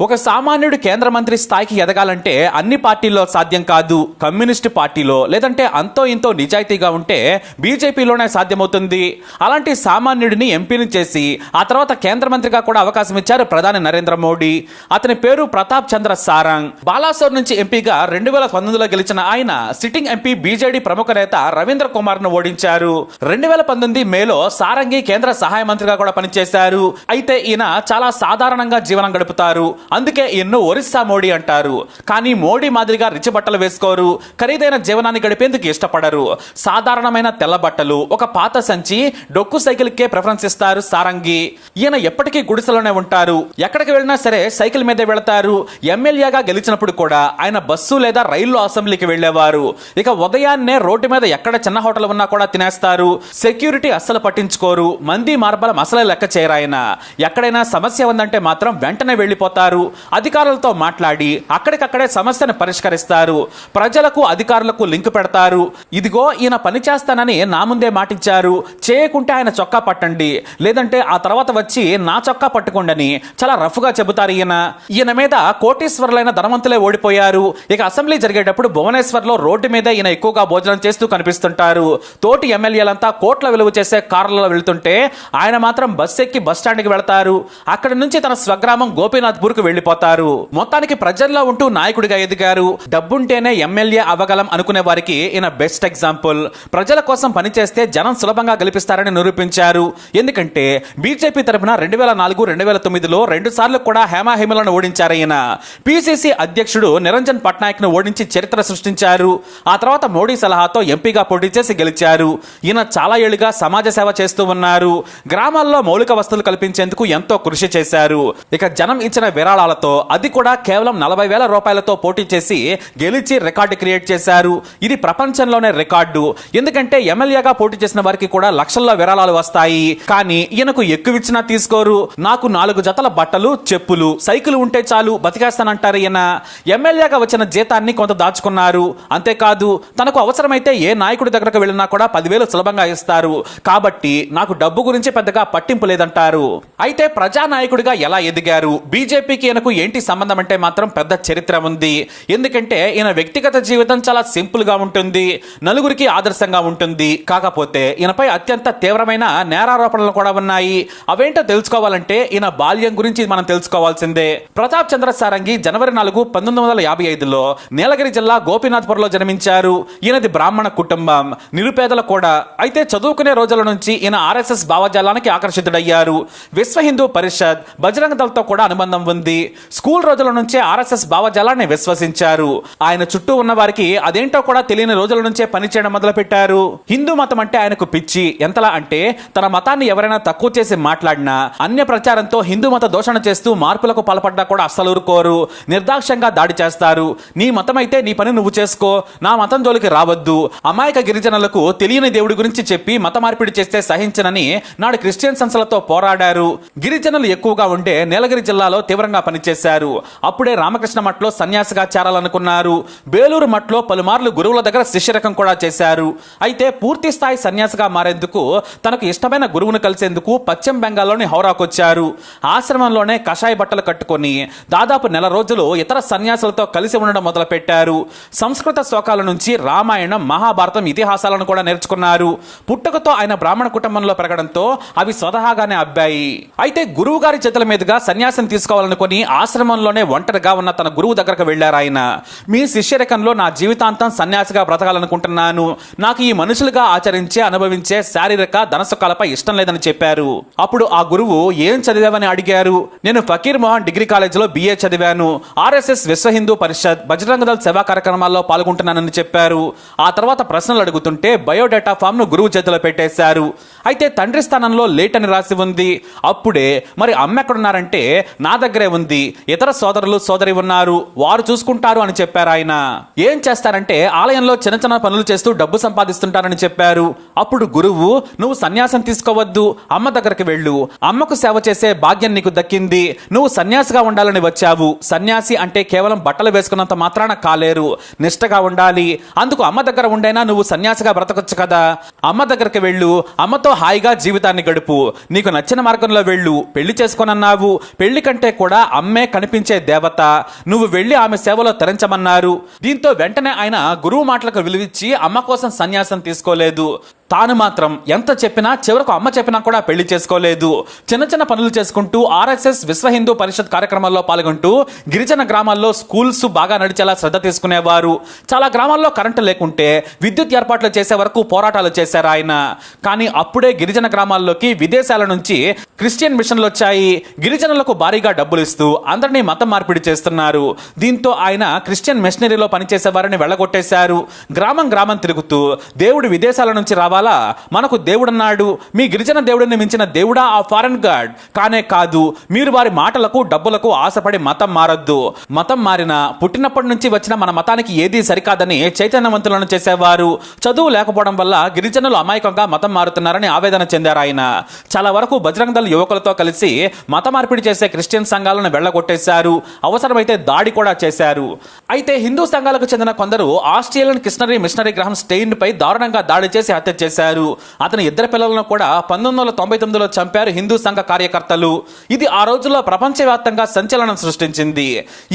ఒక సామాన్యుడు కేంద్ర మంత్రి స్థాయికి ఎదగాలంటే అన్ని పార్టీల్లో సాధ్యం కాదు. కమ్యూనిస్టు పార్టీలో లేదంటే అంతో ఇంతో నిజాయితీగా ఉంటే బీజేపీలోనే సాధ్యమవుతుంది. అలాంటి సామాన్యుడిని ఎంపీని చేసి ఆ తర్వాత కేంద్ర మంత్రిగా కూడా అవకాశం ఇచ్చారు ప్రధాని నరేంద్ర మోడీ. అతని పేరు ప్రతాప్ చంద్ర సారంగ్. బాలాసోర్ నుంచి ఎంపీగా 2019లో గెలిచిన ఆయన సిట్టింగ్ ఎంపీ బీజేడీ ప్రముఖ నేత రవీంద్ర కుమార్ ను ఓడించారు. 2019 మేలో సారంగి కేంద్ర సహాయ మంత్రిగా కూడా పనిచేశారు. అయితే ఈయన చాలా సాధారణంగా జీవనం గడుపుతారు. అందుకే ఈయన్ను ఒరిస్సా మోడీ అంటారు. కానీ మోడీ మాదిరిగా రిచి బట్టలు వేసుకోరు, ఖరీదైన జీవనాన్ని గడిపేందుకు ఇష్టపడరు. సాధారణమైన తెల్ల బట్టలు, ఒక పాత సంచి, డొక్కు సైకిల్కే ప్రిఫరెన్స్ ఇస్తారు సారంగి. ఈయన ఎప్పటికీ గుడిసెలోనే ఉంటారు. ఎక్కడికి వెళ్ళినా సరే సైకిల్ మీదే వెళతారు. ఎమ్మెల్యేగా గెలిచినప్పుడు కూడా ఆయన బస్సు లేదా రైల్లో అసెంబ్లీకి వెళ్లేవారు. ఇక ఉదయాన్నే రోడ్డు మీద ఎక్కడ చిన్న హోటల్ ఉన్నా కూడా తినేస్తారు. సెక్యూరిటీ అస్సలు పట్టించుకోరు. మంది మార్బలం అసలే లెక్క చేయరు. ఆయన ఎక్కడైనా సమస్య ఉందంటే మాత్రం వెంటనే వెళ్లిపోతారు. అధికారులతో మాట్లాడి అక్కడికక్కడే సమస్యను పరిష్కరిస్తారు. ప్రజలకు అధికారులకు లింక్ పెడతారు. ఇదిగో ఈయన పని చేస్తానని నా ముందే మాటిచ్చారు, చేయకుంటే ఆయన చొక్కా పట్టండి, లేదంటే ఆ తర్వాత వచ్చి నా చొక్కా పట్టుకోండి చాలా రఫ్ గా చెబుతారు. ఈయన మీద కోటీశ్వరులైన ధనవంతులే ఓడిపోయారు. ఇక అసెంబ్లీ జరిగేటప్పుడు భువనేశ్వర్లో రోడ్డు మీద ఈయన ఎక్కువగా భోజనం చేస్తూ కనిపిస్తుంటారు. తోటి ఎమ్మెల్యేలంతా కోట్ల విలువ చేసే కార్లలో వెళ్తుంటే ఆయన మాత్రం బస్ ఎక్కి బస్ స్టాండ్కి వెళతారు. అక్కడి నుంచి తన స్వగ్రామం గోపీనాథ్పూర్ కు వెళ్లిపోతారు. మొత్తానికి ప్రజల్లో ఉంటూ నాయకుడిగా ఎదిగారు. డబ్బుంటేనే ఎమ్మెల్యే అవ్వగలం అనుకునే వారికి ఈయన బెస్ట్ ఎగ్జాంపుల్. ప్రజల కోసం పనిచేస్తే జనం సులభంగా గెలిపిస్తారని నిరూపించారు. ఎందుకంటే బీజేపీ తరఫున 2004, 2009లో 2 సార్లు కూడా హేమాహేమలను ఓడించారు. ఈయన పిసిసి అధ్యక్షుడు నిరంజన్ పట్నాయక్ ను ఓడించి చరిత్ర సృష్టించారు. ఆ తర్వాత మోడీ సలహాతో ఎంపీగా పోటీ చేసి గెలిచారు. ఈయన చాలా ఏళ్లుగా సమాజ సేవ చేస్తూ ఉన్నారు. గ్రామాల్లో మౌలిక వసతులు కల్పించేందుకు ఎంతో కృషి చేశారు. ఇక జనం ఇచ్చిన విరాళాలతో, అది కూడా కేవలం 40,000 రూపాయలతో పోటీ చేసి గెలిచి రికార్డు క్రియేట్ చేశారు. ఇది ప్రపంచంలోనే రికార్డు. ఎందుకంటే ఎమ్మెల్యేగా పోటీ చేసిన వారికి కూడా లక్షల్లో విరాళాలు వస్తాయి. కానీ ఈయనకు ఎక్కువ ఇచ్చినా తీసుకోరు. నాకు 4 జతల బట్టలు, చెప్పులు, సైకిల్ ఉంటే చాలు బతికేస్తానంటారు ఈయన. ఎమ్మెల్యేగా వచ్చిన జీతాన్ని కొంత దాచుకున్నారు. అంతేకాదు తనకు అవసరమైతే ఏ నాయకుడి దగ్గరకు వెళ్ళినా కూడా 10,000 సులభంగా ఇస్తారు. కాబట్టి నాకు డబ్బు గురించి పెద్దగా పట్టింపు లేదంటారు. అయితే ప్రజానాయకుడిగా ఎలా ఎదిగారు, బీజేపీకి ఈయనకు ఏంటి సంబంధం అంటే మాత్రం పెద్ద చరిత్ర ఉంది. ఎందుకంటే ఈయన వ్యక్తిగత జీవితం చాలా సింపుల్ గా ఉంటుంది, నలుగురికి ఆదర్శంగా ఉంటుంది. కాకపోతే ఈయనపై అత్యంత తీవ్రమైన నేరారోపణలు కూడా ఉన్నాయి. అవేంటో తెలుసుకోవాలంటే ఈయన బాల్యం గురించి మనం తెలుసుకోవాల్సిందే. ప్రతాప్ చంద్ర సారంగి జనవరి 4, 1955లో నీలగిరి జిల్లా గోపీనాథ్పూర్లో జన్మించారు. ఈయనది బ్రాహ్మణ కుటుంబం, నిరుపేదల కూడా. అయితే చదువుకునే రోజుల నుంచి ఈయన ఆర్ఎస్ఎస్ భావజాలానికి ఆకర్షితుడయ్యారు. విశ్వ హిందూ పరిషత్, బజరంగ దళతో కూడా అనుబంధం ఉంది. స్కూల్ రోజుల నుంచే ఆర్ఎస్ఎస్ భావజాలాన్ని విశ్వసించారు. ఆయన చుట్టూ ఉన్న వారికి అదేంటో కూడా తెలియని రోజుల నుంచే పనిచేయడం మొదలు పెట్టారు. హిందూ మతం అంటే ఆయనకు పిచ్చి. ఎంతలా అంటే తన మతాన్ని ఎవరైనా తక్కువ చేసి మాట్లాడినా, అన్య ప్రచారంతో హిందూ మత దోషణ చేస్తూ మార్పులకు పాల్పడ్డా కూడా అస్సలు ఊరుకోరు. నిర్దాక్ష్యంగా దాడి చేస్తారు. నీ మతం అయితే నీ పని నువ్వు చేసుకో, నా మతం జోలికి రావద్దు. అమాయక గిరిజనులకు తెలియని దేవుడి గురించి చెప్పి మత మార్పిడి చేస్తే సహించనని నాడు క్రిస్టియన్ సంస్థలతో పోరాడారు. గిరిజనులు ఎక్కువగా ఉండే నీలగిరి జిల్లాలో తీవ్రంగా పనిచేశారు. అప్పుడే రామకృష్ణ మఠంలో సన్యాసిగా చేరాలనుకున్నారు. బేలూరు మఠంలో పలుమార్లు గురువుల దగ్గర శిష్యరకం కూడా చేశారు. అయితే పూర్తి స్థాయి సన్యాసిగా మారేందుకు, తనకు ఇష్టమైన గురువును కలిసేందుకు పశ్చిమ బెంగాల్లోని హౌరాకు వచ్చారు. ఆశ్రమంలోనే కషాయ బట్టలు కట్టుకొని దాదాపు 1 రోజులు ఇతర సన్యాసులతో కలిసి ఉండడం మొదలు పెట్టారు. సంస్కృత శ్లోకాల నుంచి రామాయణం, మహాభారతం ఇతిహాసాలను కూడా నేర్చుకున్నారు. పుట్టుకతో ఆయన బ్రాహ్మణ కుటుంబంలో పెరగడంతో అవి స్వతహాగానే అబ్బాయి. అయితే గురువు గారి చేతుల మీదుగా సన్యాసం తీసుకోవాలనుకుని ఆశ్రమంలోనే ఒంటరిగా ఉన్న తన గురువు దగ్గరకు వెళ్లారు ఆయన. మీ శిష్యరకంలో నా జీవితాంతం సన్యాసిగా బ్రతకాలనుకుంటున్నాను. నాకు ఈ మనుషులుగా ఆచరించే, అనుభవించే శారీరక ధనసుఖాలపై ఇష్టం లేదని చెప్పారు. అప్పుడు ఆ గురువు ఏం చదివావని అడిగారు. నేను ఫకీర్ మోహన్ డిగ్రీ కాలేజీలో BA చదివాను. ఆర్ఎస్ఎస్, విశ్వ హిందూ పరిషత్, బజరంగ దళ్ సేవా కార్యక్రమాల్లో పాల్గొంటున్నానని చెప్పారు. ఆ తర్వాత ప్రశ్నలు అడుగుతుంటే బయోడేటా ఫామ్ ను గురువు చేతిలో పెట్టేశారు. అయితే తండ్రి స్థానంలో లేట్ అని రాసి ఉంది. అప్పుడే మరి అమ్మ ఎక్కడున్నారంటే నా దగ్గరే ఉంది, ఇతర సోదరులు సోదరి ఉన్నారు, వారు చూసుకుంటారు అని చెప్పారు ఆయన. ఏం చేస్తారంటే ఆలయంలో చిన్న చిన్న పనులు చేస్తూ డబ్బు సంపాదిస్తుంటారని చెప్పారు. అప్పుడు గురువు, నువ్వు సన్యాసం తీసుకోవద్దు, అమ్మ దగ్గరికి వెళ్ళు, అమ్మకు సేవ చేసే భాగ్యం నీకు దక్కింది, నువ్వు సన్యాసిగా ఉండాలని వచ్చావు. సన్యాసి అంటే కేవలం బట్టలు వేసుకున్నంత మాత్రాన కాలేరు, నిష్టగా ఉండాలి. అందుకు అమ్మ దగ్గర ఉండైనా నువ్వు సన్యాసిగా బ్రతకొచ్చు కదా. అమ్మ దగ్గరికి వెళ్ళు, అమ్మతో హాయిగా జీవితాన్ని గడుపు, నీకు నచ్చిన మార్గంలో వెళ్ళు, పెళ్లి చేసుకోనన్నావు, పెళ్లి కంటే కూడా అమ్మే కనిపించే దేవత, నువ్వు వెళ్ళి ఆమె సేవలో తరించమన్నారు. దీంతో వెంటనే ఆయన గురువు మాటలకు విలువిచ్చి అమ్మ కోసం సన్యాసం తీసుకోలేదు. తాను మాత్రం ఎంత చెప్పినా చివరకు అమ్మ చెప్పినా కూడా పెళ్లి చేసుకోలేదు. చిన్న చిన్న పనులు చేసుకుంటూ ఆర్ఎస్ఎస్ విశ్వ హిందూ పరిషత్ కార్యక్రమాల్లో పాల్గొంటూ గిరిజన గ్రామాల్లో స్కూల్స్ బాగా నడిచేలా శ్రద్ధ తీసుకునేవారు. చాలా గ్రామాల్లో కరెంటు లేకుంటే విద్యుత్ ఏర్పాట్లు చేసే వరకు పోరాటాలు చేశారు ఆయన. కానీ అప్పుడే గిరిజన గ్రామాల్లోకి విదేశాల నుంచి క్రిస్టియన్ మిషన్లు వచ్చాయి. గిరిజనులకు భారీగా డబ్బులు ఇస్తూ అందరినీ మతం మార్పిడి చేస్తున్నారు. దీంతో ఆయన క్రిస్టియన్ మిషనరీలో పనిచేసే వారిని వెళ్ళగొట్టేశారు. గ్రామం గ్రామం తిరుగుతూ దేవుడు విదేశాల నుంచి రావాలి, మనకు దేవుడున్నాడు, మీ గిరిజన దేవుడిని మించిన దేవుడా ఆ ఫారెన్ గాడ్? కానే కాదు. మీరు వారి మాటలకు డబ్బులకు ఆశపడి మతం మారొద్దు. మతం మారిన పుట్టినప్పటి నుంచి వచ్చిన మన మతానికి ఏదీ సరికాదని చైతన్యవంతులను చేసేవారు. చదువు లేకపోవడం వల్ల గిరిజనులు అమాయకంగా మతం మారుతున్నారని ఆవేదన చెందారు ఆయన. చాలా వరకు బజరంగ దళ్ యువకులతో కలిసి మత మార్పిడి చేసే క్రిస్టియన్ సంఘాలను వెళ్ళగొట్టేశారు. అవసరమైతే దాడి కూడా చేశారు. అయితే హిందూ సంఘాలకు చెందిన కొందరు ఆస్ట్రేలియన్ మిషనరీ గ్రహం స్టెయిన్ పై దారుణంగా దాడి చేసి హత్య చేశారు. అతని ఇద్దరు పిల్లలను కూడా 1999లో చంపారు హిందూ సంఘ కార్యకర్తలు. ఇది ఆ రోజుల్లో ప్రపంచవ్యాప్తంగా సంచలనం సృష్టించింది.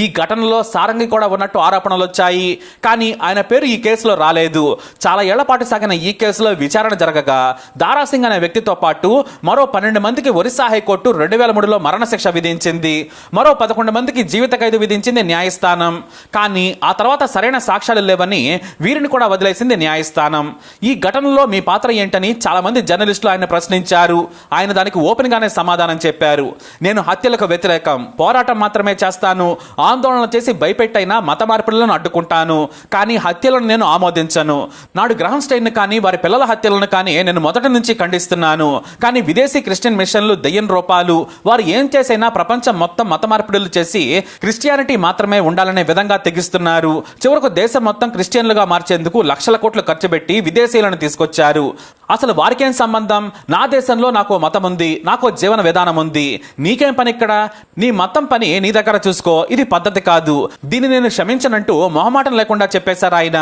ఈ ఘటనలో సారంగి కూడా ఉన్నట్టు ఆరోపణలు వచ్చాయి. కానీ ఆయన పేరు ఈ కేసులో రాలేదు. చాలా ఏళ్ల పాటు సాగిన ఈ కేసులో విచారణ జరగగా దారాసింగ్ అనే వ్యక్తితో పాటు మరో 12 మందికి ఒరిస్సా హైకోర్టు 2003లో మరణశిక్ష విధించింది. మరో 11 మందికి జీవిత ఖైదు విధించింది న్యాయస్థానం. కానీ ఆ తర్వాత సరైన సాక్ష్యాలు లేవని వీరిని కూడా వదిలేసింది న్యాయస్థానం. ఈ ఘటనలో మీ పాత్ర ఏంటని చాలా మంది జర్నలిస్టులు ఆయన ప్రశ్నించారు. ఆయన దానికి ఓపెన్ గానే సమాధానం చెప్పారు. నేను హత్యలకు వ్యతిరేకం, పోరాటం మాత్రమే చేస్తాను. ఆందోళన చేసి భయపెట్టైనా మత మార్పిడులను అడ్డుకుంటాను. కానీ హత్యలను నేను ఆమోదించను. నాడు గ్రహం స్టెయిన్ కానీ వారి పిల్లల హత్యలను కానీ నేను మొదటి నుంచి ఖండిస్తున్నాను. కానీ విదేశీ క్రిస్టియన్ మిషన్లు దెయ్యం రూపాలు. వారు ఏం చేసైనా ప్రపంచం మొత్తం మత మార్పిడులు చేసి క్రిస్టియానిటీ మాత్రమే ఉండాలనే విధంగా తెగిస్తున్నారు. చివరకు దేశం మొత్తం క్రిస్టియన్లుగా మార్చేందుకు లక్షల కోట్లు ఖర్చు పెట్టి విదేశీయులను తీసుకొచ్చారు. అసలు వారికేం సంబంధం? నా దేశంలో నాకు మతం ఉంది, నాకు జీవన విధానం ఉంది, నీకేం పని ఇక్కడ? నీ మతం పని నీ దగ్గర చూసుకో, ఇది పద్ధతి కాదు, దీన్ని నేను క్షమించనంటూ మొహమాటం లేకుండా చెప్పేశారు ఆయన.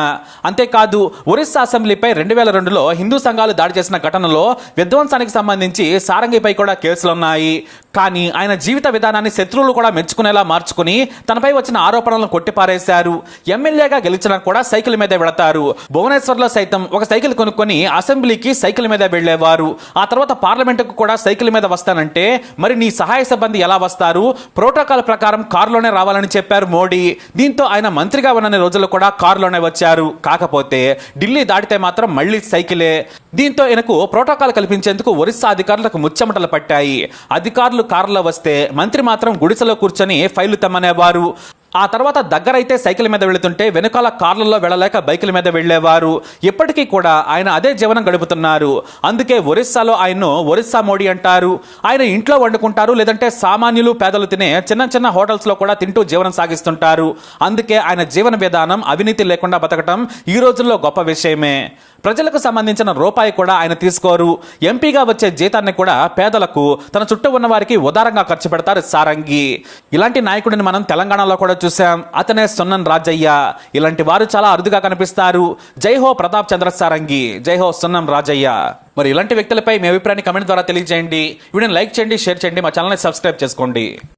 అంతేకాదు ఒరిస్సా అసెంబ్లీపై 2002లో హిందూ సంఘాలు దాడి చేసిన ఘటనలో విధ్వంసానికి సంబంధించి సారంగిపై కూడా కేసులున్నాయి. కానీ ఆయన జీవిత విధానాన్ని శత్రువులు కూడా మెచ్చుకునేలా మార్చుకుని తనపై వచ్చిన ఆరోపణలను కొట్టిపారేశారు. ఎమ్మెల్యేగా గెలిచినా కూడా సైకిల్ మీదే వెళతారు. భువనేశ్వర్లో సైతం ఒక సైకిల్ కొనుక్కొని అసెంబ్లీకి సైకిల్ మీద వెళ్లేవారు. ఆ తర్వాత పార్లమెంటుకు కూడా సైకిల్ మీద వస్తానంటే మరి నీ సహాయ సిబ్బంది ఎలా వస్తారు? ప్రోటోకాల్ ప్రకారం కారులోనే రావాలని చెప్పారు మోడీ. దీంతో ఆయన మంత్రిగా ఉన్న రోజులు కూడా కారులోనే వచ్చారు. కాకపోతే ఢిల్లీ దాటితే మాత్రం మళ్లీ సైకిలే. దీంతో ఈయనకు ప్రోటోకాల్ కల్పించేందుకు ఒరిస్సా అధికారులకు ముచ్చెమటలు పట్టాయి. అధికారులు కారులో వస్తే మంత్రి మాత్రం గుడిసెలో కూర్చొని ఫైళ్లు తెమ్మనేవారు. ఆ తర్వాత దగ్గరైతే సైకిల్ మీద వెళుతుంటే వెనుకాల కార్లలో వెళ్ళలేక బైకుల మీద వెళ్లేవారు. ఇప్పటికీ కూడా ఆయన అదే జీవనం గడుపుతున్నారు. అందుకే ఒరిస్సాలో ఆయన్ను ఒరిస్సా మోడీ అంటారు. ఆయన ఇంట్లో వండుకుంటారు, లేదంటే సామాన్యులు పేదలు తినే చిన్న చిన్న హోటల్స్ లో కూడా తింటూ జీవనం సాగిస్తుంటారు. అందుకే ఆయన జీవన విధానం అవినీతి లేకుండా బతకటం ఈ రోజుల్లో గొప్ప విషయమే. ప్రజలకు సంబంధించిన రూపాయి కూడా ఆయన తీసుకోరు. ఎంపీగా వచ్చే జీతాన్ని కూడా పేదలకు, తన చుట్టూ ఉన్న వారికి ఉదారంగా ఖర్చు పెడతారు సారంగి. ఇలాంటి నాయకుడిని మనం తెలంగాణలో కూడా చూసాం. అతనే సున్నన్ రాజయ్య. ఇలాంటి వారు చాలా అరుదుగా కనిపిస్తారు. జై హో ప్రతాప్ చంద్ర సారంగి, జై హో సున్నన్ రాజయ్య. మరి ఇలాంటి వ్యక్తులపై మీ అభిప్రాయాన్ని కమెంట్ ద్వారా తెలియజేయండి. వీడియోని లైక్ చేయండి, షేర్ చేయండి, మా ఛానల్ని సబ్స్క్రైబ్ చేసుకోండి.